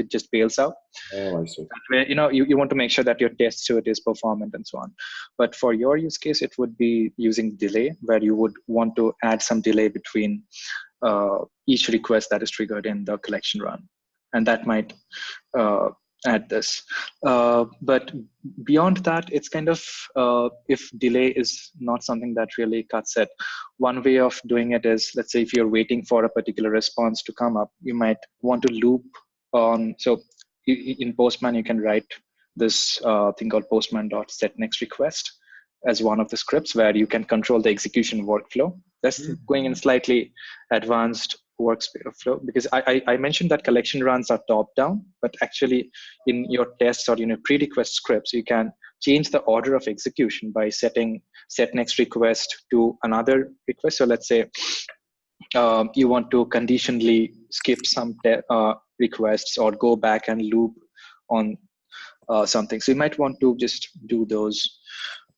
just bails out. Oh, I see. Where, you want to make sure that your test suite is performant and so on. But for your use case, it would be using delay, where you would want to add some delay between each request that is triggered in the collection run, and that might add this. But beyond that, it's kind of, if delay is not something that really cuts it, one way of doing it is, let's say if you're waiting for a particular response to come up, you might want to loop on. So in Postman, you can write this thing called postman.setNextRequest as one of the scripts where you can control the execution workflow. That's going in slightly advanced workflow, because I mentioned that collection runs are top down, but actually in your tests or pre-request scripts, you can change the order of execution by setting set next request to another request. So let's say you want to conditionally skip some requests or go back and loop on something. So you might want to just do those.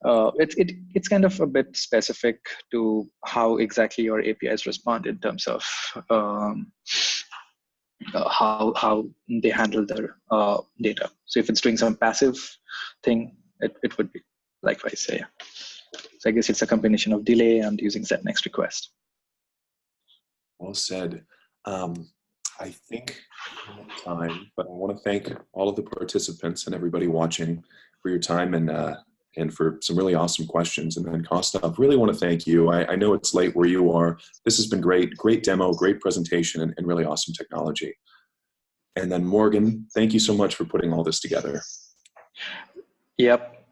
It's kind of a bit specific to how exactly your APIs respond in terms of how they handle their data. So if it's doing some passive thing, it would be likewise. So, yeah. So I guess it's a combination of delay and using set next request. Well said. I think we're out of time, but I want to thank all of the participants and everybody watching for your time and for some really awesome questions. And then Kostov, really want to thank you. I know it's late where you are. This has been great, great demo, great presentation, and really awesome technology. And then Morgan, thank you so much for putting all this together. Yep.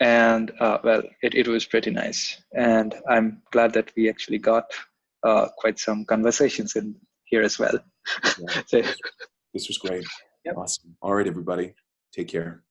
And well, it was pretty nice. And I'm glad that we actually got quite some conversations in here as well. Yeah, So, this was great. yep. Awesome. All right, everybody. Take care.